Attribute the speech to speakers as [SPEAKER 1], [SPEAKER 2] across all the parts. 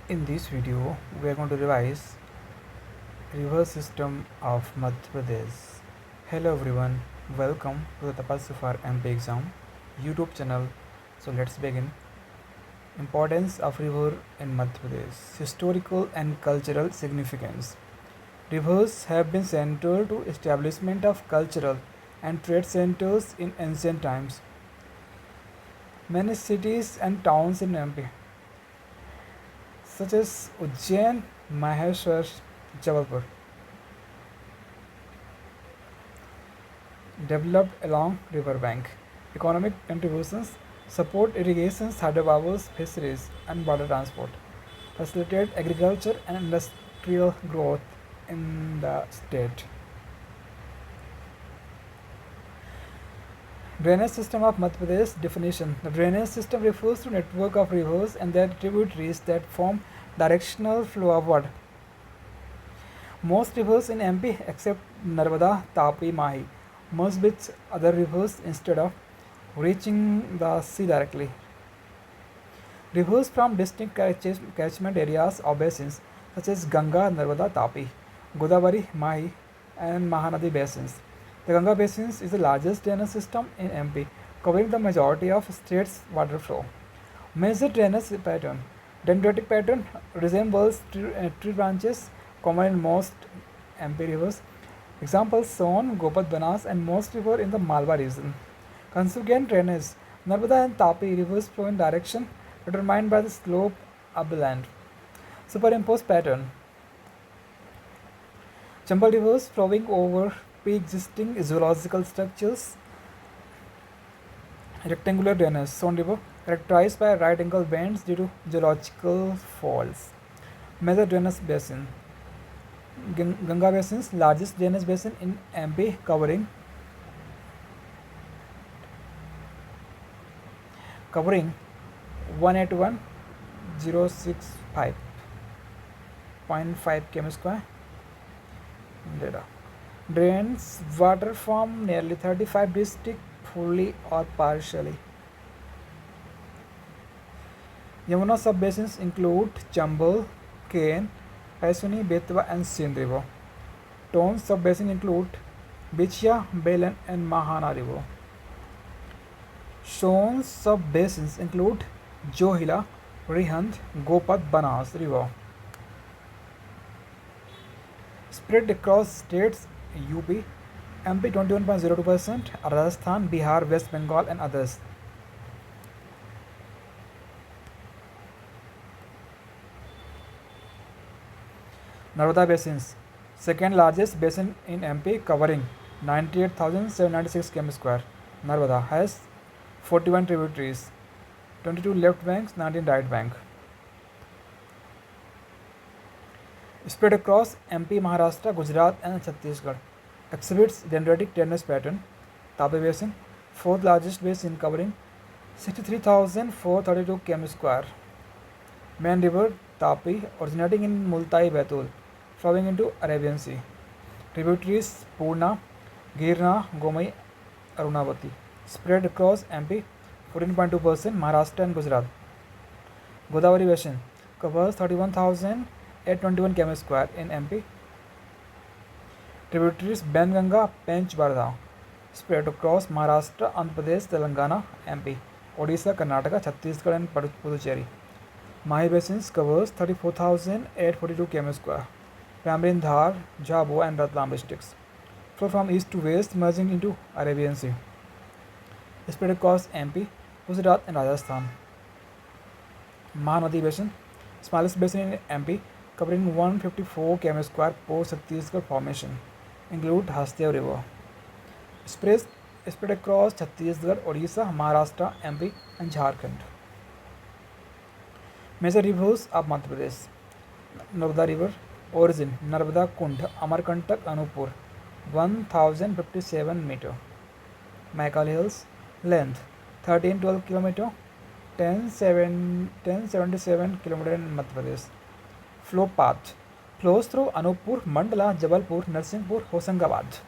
[SPEAKER 1] In this video, we are going to revise river system of Madhya Pradesh. Hello everyone, welcome to the Tapal Sufar MP exam YouTube channel. So let's begin. Importance of river in Madhya Pradesh. Historical and cultural significance. Rivers have been central to establishment of cultural and trade centers in ancient times. Many cities and towns in MP such as Ujjain, Maheshwar, Jabalpur, developed along river bank. Economic contributions support irrigation, hydrobowels, fisheries, and border transport. Facilitate agriculture and industrial growth in the state. Drainage system of Madhya Pradesh definition. The drainage system refers to network of rivers and their tributaries that form directional flow of water. Most rivers in MP except Narmada, Tapi, Mahi merge with other rivers instead of reaching the sea directly. Rivers from distinct catchment areas or basins such as Ganga, Narmada, Tapi, Godavari, Mahi and Mahanadi basins. The Ganga basin is the largest drainage system in MP, covering the majority of state's water flow. Major drainage pattern. Dendritic pattern resembles tree branches common in most MP rivers. Examples Son, Gopat, Banas and most rivers in the Malwa region. Consequent drainage. Narmada and Tapi rivers flow in direction determined by the slope of the land. Superimposed pattern. Chambal rivers flowing over pre-existing zoological structures. Rectangular drainage. Son river characterized by right angle bends due to geological faults. Major drainage basin. Ganga basins, largest drainage basin in MP, covering 181,065.5 km square. Data. Drains water from nearly 35 districts fully or partially. Yamuna sub-basins include Chambal, Ken, Paisuni, Betwa and Sindh river. Tone sub-basin include Bichya, Belan and Mahana river. Son sub-basins include Johila, Rihand, Gopat, Banas river. Spread across states UP, MP 21.02%, Rajasthan, Bihar, West Bengal and others. Narmada basins, second largest basin in MP, covering 98,796 km square. Narmada has 41 tributaries, 22 left banks, 19 right bank. Spread across MP, Maharashtra, Gujarat and Chhattisgarh. Exhibits dendritic drainage pattern. Tapi basin, fourth largest basin, covering 63,432 km square. Main river Tapi, originating in Multai, Baitul, flowing into Arabian Sea. Tributaries Purna, Girna, Gomai, Arunavati. Spread across MP, 14.2%, Maharashtra and Gujarat. Godavari basin covers 31,821 km square in MP. Tributaries Ben-Ganga, Pench, Bardha. Spread across Maharashtra, Andhra Pradesh, Telangana, MP, Odisha, Karnataka, Chhattisgarh and Puducherry. Mahi basins covers 34,842 km square, primarily in Dhar, Jhabua and Ratlam districts. Flow from east to west, merging into Arabian Sea. Spread across MP, Gujarat and Rajasthan. Mahanadi basin, smallest basin in MP, covering 154 km square post Chhattisgarh formation, include Hasdev river. Spread across Chhattisgarh, Odisha, Maharashtra, MP and Jharkhand. Major rivers of Madhya Pradesh. Narmada river, origin Narmada Kund, Amarkantak, Anupur, 1057 meter. Maikal hills, length 1312 km, 1077 km in Madhya Pradesh. Flow path flows through Anupur, Mandla, Jabalpur, Narsinghpur, Hosangabad,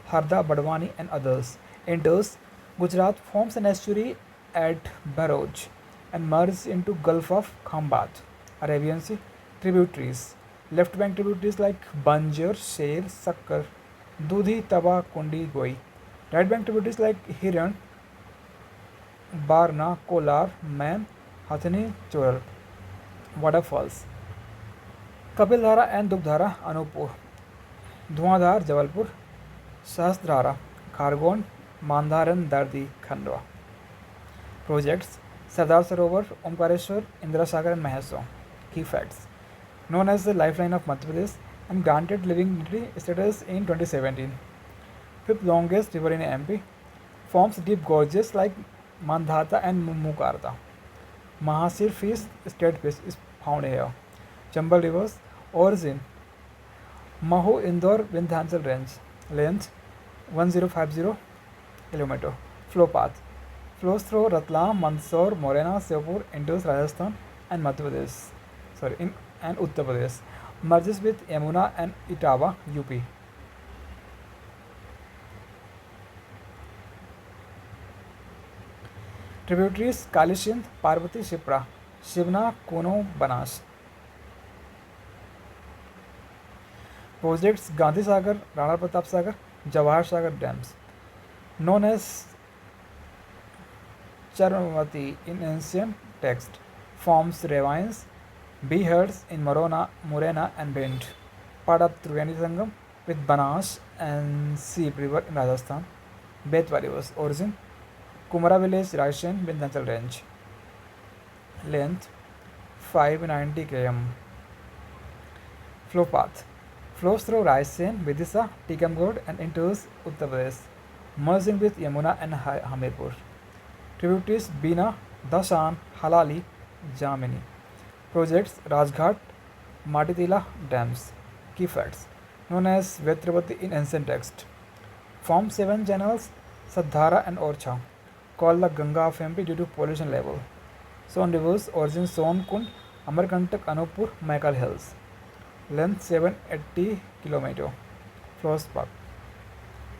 [SPEAKER 1] Harda, Badwani and others. Enters Gujarat, forms an estuary at Bharuch and merges into Gulf of Khambat. Arabian Sea. Tributaries. Left bank tributaries like Banjir, Sher, Sakkar, Dudhi, Taba, Kundi, Goi. Right bank tributaries like Hiran, Barna, Kolar, Man, Hathani, Choral. Waterfalls. Kapildhara and Dugdhara, Anupur. Dhuandhar, Jabalpur. Sahasrara, Khargon, Mandharan, Dardi, Khandwa. Projects: Sardar Sarovar, Omkareshwar, Indira Sagar and Maheso. Key facts: known as the lifeline of Madhya Pradesh and granted living dignity status in 2017. Fifth longest river in MP. Forms deep gorges like Mandhata and Mukarta. Mahasir fish, state fish is found here. Chambal rivers. Origin: Mahu Indore Vindhyachal range. Length 1050 km. Flow path: flows through Ratlam, Mandsaur, Morena, Shivpur, enters Rajasthan and Madhya Pradesh. And Uttar Pradesh. Merges with Yamuna and Etawah, UP. Tributaries: Kali Sindh, Parvati, Shipra, Shivna, Kuno, Banas. Projects: Gandhi Sagar, Rana Pratap Sagar, Jawahar Sagar dams. Known as Charmavati in ancient text. Forms ravines, beheads in Morena and Bend. Part of Triveni Sangam with Banas and Seep River in Rajasthan. Betwa rivers. Origin: Kumara village, Raisen, Vindhyachal range. Length 590 km. Flow path: flows through Raisen, Vidisha, Tikamgod and enters Uttar Pradesh, merging with Yamuna and Hamirpur. Tributaries: Bina, Dashan, Halali, Jamini. Projects: Rajghat, Matitila dams. Key facts: known as Vetrapati in ancient text. Form 7 channels, Sadhara and Orcha, called the Ganga of MP due to pollution level. Son rivers. Origin: Son Kund, Amarkantak, Anupur, Maikal Hills. Length 780 km. Flows path: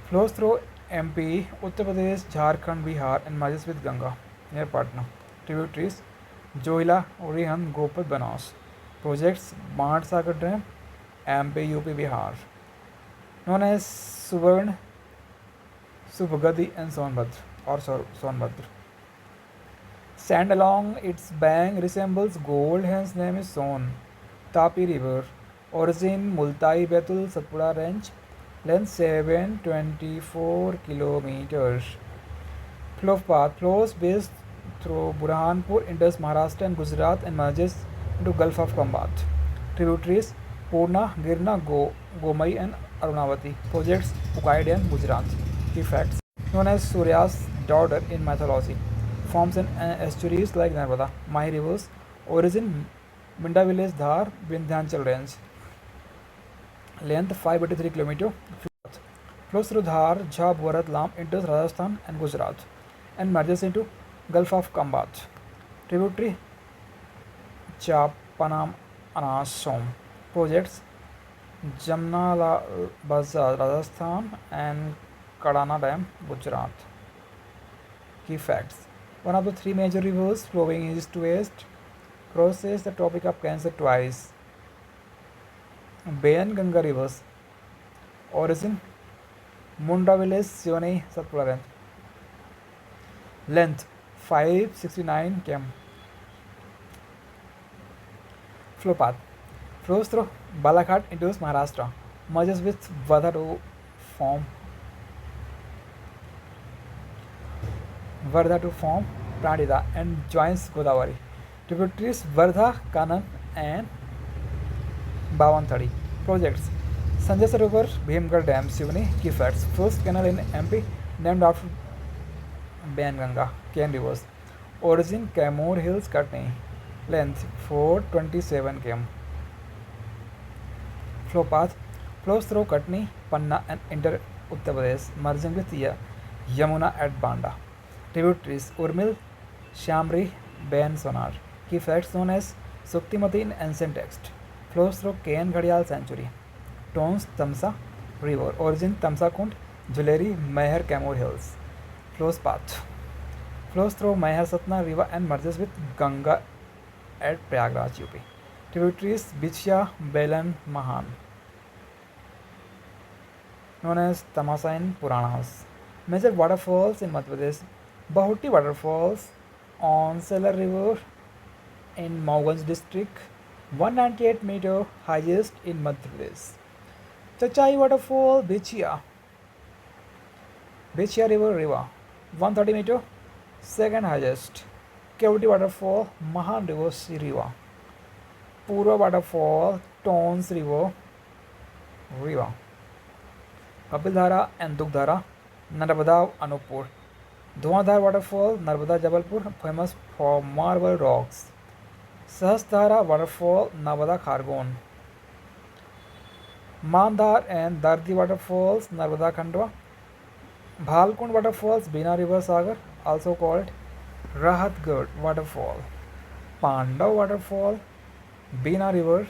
[SPEAKER 1] flows through MP, Uttar Pradesh, Jharkhand, Bihar and merges with Ganga near Patna. Tributaries: Johila, Orihan, Gopal, Banas. Projects: Mand Sagar Dam, MP, UP, Bihar. Known as Suvarn, Subhagadi and Sonbhadra. Sand along its bank resembles gold, hence name is Son. Tapi River. Origin: Multai, Betul, Satpura range. Length 724 km. Flow path: flows based through Burhanpur, enters Maharashtra and Gujarat and merges into Gulf of Khambat. Tributaries: Purna, Girna, Gomai and Arunavati. Projects: Ukai Dam, Gujarat. Key facts: known as Surya's daughter in mythology. Forms in estuaries like Narmada. Mahi rivers. Origin: Minda village, Dhar, Vindhyachal range. Length 583 km. Flows through Dhar, Jha, Bharat, Lam, enters Rajasthan and Gujarat and merges into Gulf of Khambat. Tributary: Chapanam, Anasom. Projects: Jamna Bazaar, Rajasthan and Kadana Dam, Gujarat. Key facts: one of the three major rivers flowing east to west, crosses the Tropic of Cancer twice. Bayan Ganga rivers. Origin: Munda village, Sivanai, Satpura range. Length 569 km. Flow path: flows through Balaghat, enters Maharashtra, merges with Vardha to form Pranita and joins Godavari. Tributaries: Vardha, Kanan and Bawantadi. Projects: Sanjay Sarovar, Bhimgarh Dam, Sivani. Key facts: first canal in MP named after Bainganga, Ken rivers. Origin: Kaimur Hills, Katni. Length 427 km. Flow path: flows through Katni, Panna and enter Uttar Pradesh, merging with Yamuna at Banda. Tributaries: Urmil, Shamri, Bain Sonar. Key facts: known as Suktimati in ancient text. Flows through Ken Ghadial Sanctuary. Tons Tamsa River. Origin: Tamsa Kund, Jhuleri, Meher, Kaimur Hills. Flows path: flows through Meher Satna River and merges with Ganga at Prayagraj, UP. Tributaries Bichya, Belan, Mahan, known as Tamasa in Puranas. Major waterfalls in Madhya Pradesh: Bahuti waterfalls on Salar River in Mauganj district, 198-meter highest in Madhya Pradesh. Chachai waterfall, Bichya river, 130-meter, second highest. Kevati waterfall, Mahan river, Riva. Purva waterfall, Tons river, Riva. Kapildhara and Dugdhara, Narmada, Anupur. Dhuandhar waterfall, Narmada, Jabalpur, famous for marble rocks. Sahasdhara waterfall, Narmada, Khargon. Mandhar and Dardi waterfalls, Narmada, Khandwa. Bhalkund waterfalls, Bina river, Sagar, also called Rahatgarh waterfall. Pandav waterfall, Bina river.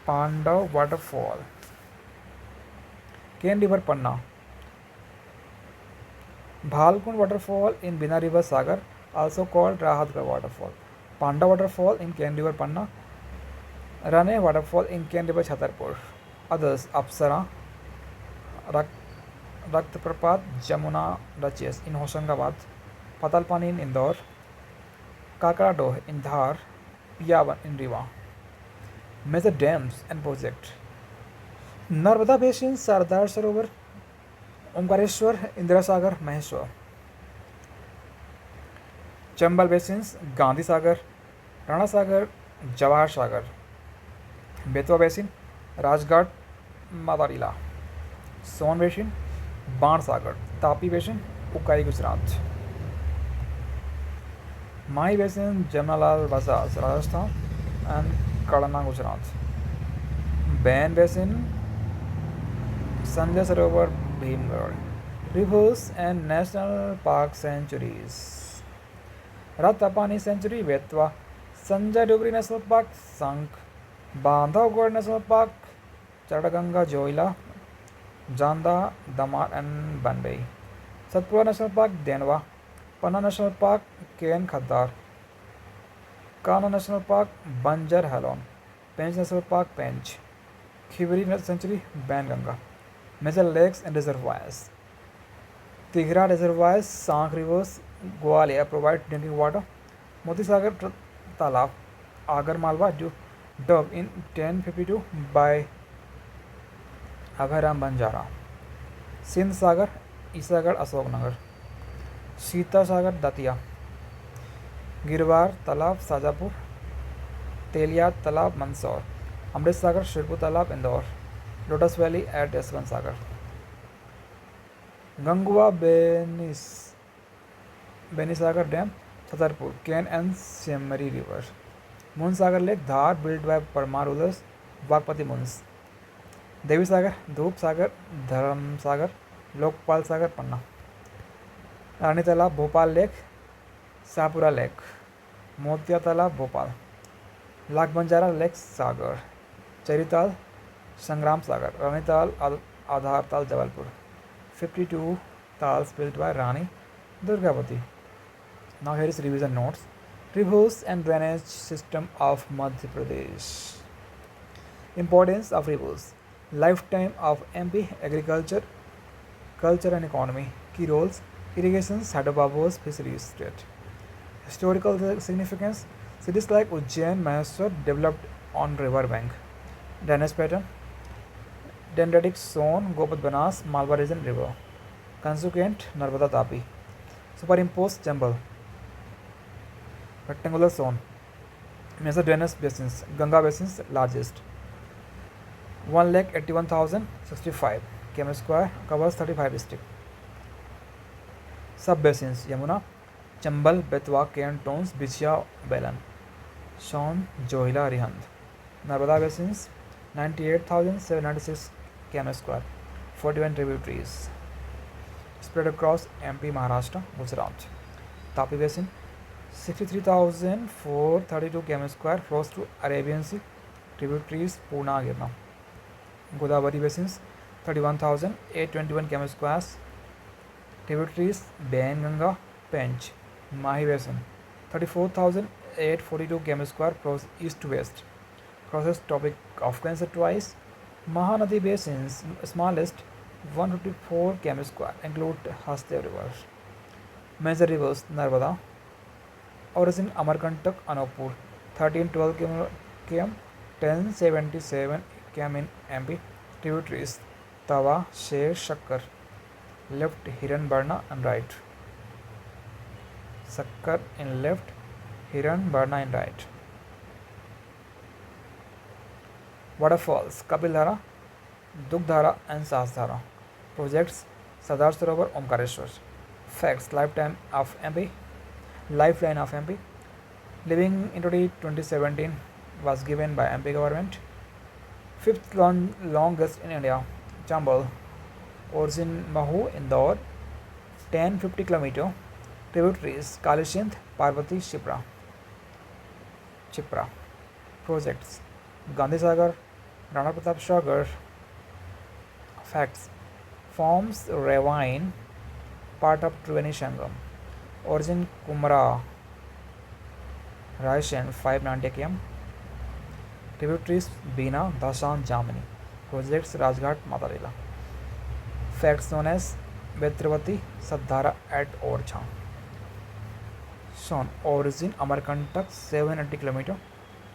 [SPEAKER 1] Pandav waterfall. Ken river, Panna. Bhalkund waterfall in Bina river, Sagar, also called Rahatgarh waterfall. Pandav waterfall in Ken river, Panna. Rane waterfall in Ken river, Chhatarpur. Others: Apsara, Raktaprapat, Jamuna Duchess in Hoshangabad, Patalpani in Indore, Kakaradoh in Dhar, Piyavan in Riva. Major dams and project: Narmada Basin, Sardar Sarovar, Omkareshwar, Indira Sagar, Maheshwar. Chambal Basins, Gandhi Sagar, Rana Sagar, Jawahar Sagar. Betwa Basin, Rajghat, Madarila. Son Basin, Ban Sagar. Tapi Basin, Ukai, Gujarat. Mahi Basin, Jamnalal Bazaz, Rajasthan, and Kadana, Gujarat. Bain Basin, Sanjay Sarovar, Bhimgarh. Rivers and national park sanctuaries: Ratapani Sanctuary, Betwa. Sanjay Dogri National Park, Sank. Bandhavgarh National Park, Chadaganga, Joila, Janda, Damar and Banbei. Satpura National Park, Denwa. Panna National Park, KN Khaddar. Kana National Park, Banjar Halon. Pench National Park, Pench. Khivri Sanctuary, Banganga. Major lakes and reservoirs: Tighra reservoirs, Sank rivers, Gwalior provide drinking water. Moti Sagar Talab, Agar Malwa, dug in 1052 by Abhiram Banjara. Sindh Sagar, Isagar, Ashoknagar. Sita Sagar, Datia. Girwar Talab, Sajapur. Telia Talab, Mandsaur. Amrit Sagar, Shirpur Talab, Indore. Lotus Valley at Yaswant Sagar. Gangua Benisagar Dam, Chhatarpur, Ken and Semari River. Moon Sagar Lake, Dhar, built by Parmar rulers, Vagpati Muns. Devi Sagar, Dhoop Sagar, Dharam Sagar, Lokpal Sagar, Panna. Rani Talab, Bhopal Lake, Sapura Lake. Motia Talab, Bhopal. Lak Banjara Lake, Sagar. Charital, Sangram Sagar. Rani Tal, Adhar Tal, Jabalpur. 52 tals built by Rani Durgavati. Now here is revision notes. Rivers and drainage system of Madhya Pradesh. Importance of rivers. Lifetime of MP agriculture, culture and economy. Key roles: irrigation, hydrobabos, fisheries state. Historical significance: cities like Ujjain, Maheswar developed on river bank. Drainage pattern: dendritic zone, Gopad Banas, Malwa region river. Consequent, Narmada Tapi. Superimposed jumble. Rectangular zone. Major drainage basins. Ganga basins largest. 1,81,065 km square, covers 35 districts. Sub basins: Yamuna, Chambal, Betwa, Ken, Tons, Bichya, Belan. Son, Johila, Rihand. Narmada basins: 98,796 km square, 41 tributaries spread across MP, Maharashtra, Gujarat. Tapi basin: 63,432 km square, flows to Arabian Sea, tributaries Purna, Girna. Godavari basins: 31,821 km squares, Tributaries Bainganga, Pench, Mahi Basin, 34,842 km square flows east to west. Crosses Tropic of Cancer twice. Mahanadi Basin's smallest 154 km square include Hasdev River. Major rivers Narmada, origin Amarkantak, Anupur, 1312 km, 1077 km in MP. Tributaries Tawa, Sher, Shakkar, left Hiran and right. Sakkar in left, Hiran in right. Waterfalls Kapildhara, Dugdhara and Sasdhara. Projects Sardar Sarovar, Omkareshwar. Facts Lifeline of MP. Living into 2017 was given by MP government. Fifth longest in India, Chambal. Origin Mahu, Indore, 1050 km. Tributaries Kalishinth, Parvati, Chipra. Projects Gandhi Sagar, Rana Pratap Sagar. Facts forms ravine, part of Triveni Sangam. Origin Kumara, Raishan, 590 km. Tributaries Bina, Dashan, Jamani. Projects Rajghat, Matarila. Facts known as Vetravati, Sadhara at Orcha. Son origin Amarkantak, 780 km.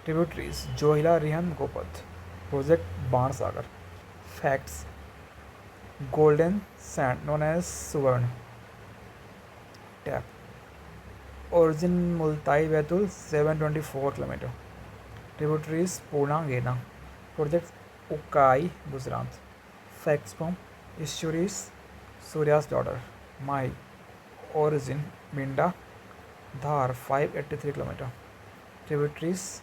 [SPEAKER 1] Tributaries Johila, Rihan, Gopath. Project Bansagar. Facts golden sand known as Suvarn. Tap origin Multai, Betul, 724 km. Tributaries Purna, Gena. Project Ukai, Gujarat. Facts from Ishwari's Surya's daughter. Mai origin Minda, Dhar, 583 km. Tributaries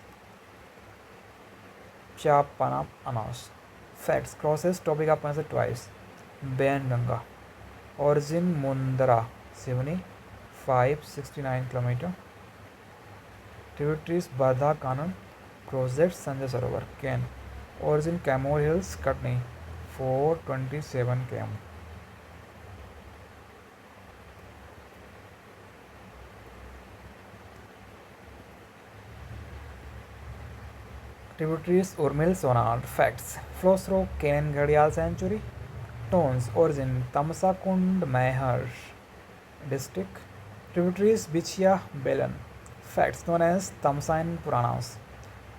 [SPEAKER 1] Chapana, Anas. Facts crosses Topic of Cancer twice. Bainganga. Origin Mundara, Sivani, 569 km. Tributaries Bardha, Kanan. Projects Sanjay Sarovar, Ken. Origin Camor Hills, Katni, 427 km. Tributaries Urmil, Sonad. Facts flows through Ken Ghadial Sanctuary. Tones origin Tamsa Kund, Mehar district. Tributaries Bichya, Belan. Facts known as Tamsa in Puranas.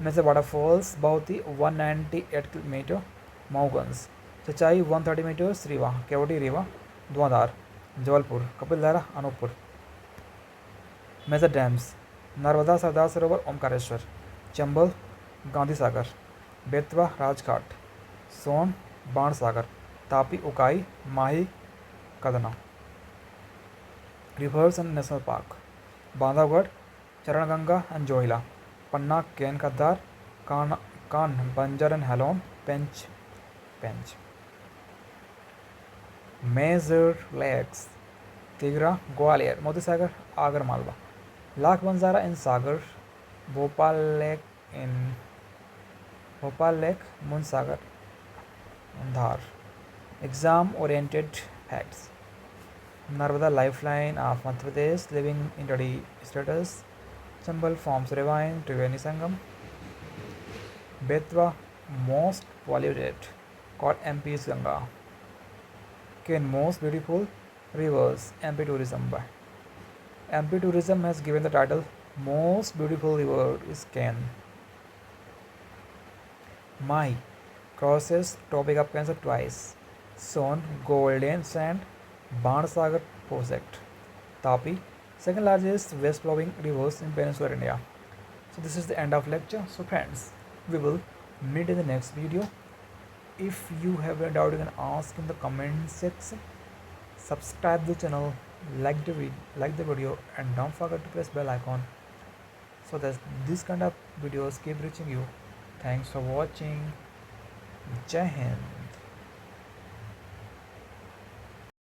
[SPEAKER 1] Major waterfalls Bauti, 198 km. Maugans Chachai, 130 meters. Riva Kevati Riva, Dwadar, Jabalpur, Kapildhara, Anupur. Major dams Narmada, Sardar Sarovar, Omkareshwar. Chambal, Gandhi Sagar. Betwa, Rajghat. Son, Bansagar. Tapi, Ukai, Mahi, Kadana. Rivers and National Park Bandhavgarh, Charanganga and Johila. Panna, Ken Kaddar, Kan, Banjar and Halon, Pench. Major lakes Tigra, Gwalior, Moti Sagar, Agar Malwa. Lakh Banzara in Sagar, Bhopal Lake, Munsagar, and Dhar. Exam oriented facts. Narmada lifeline of Madhya Pradesh, living in ready status. Chambal forms ravine, Triveni Sangam. Betwa, most polluted, called MP's Ganga. Ken, most beautiful rivers, MP Tourism. MP Tourism has given the title most beautiful river is Ken. Mai crosses Tropic of Cancer twice. Son, golden sand, Bansagar project. Tapi, second largest west flowing rivers in peninsular India. So this is the end of lecture. So friends, we will meet in the next video. If you have a doubt, you can ask in the comment section. Subscribe the channel, like the video, and don't forget to press bell icon so that this kind of videos keep reaching you. Thanks for watching. Jai Hind.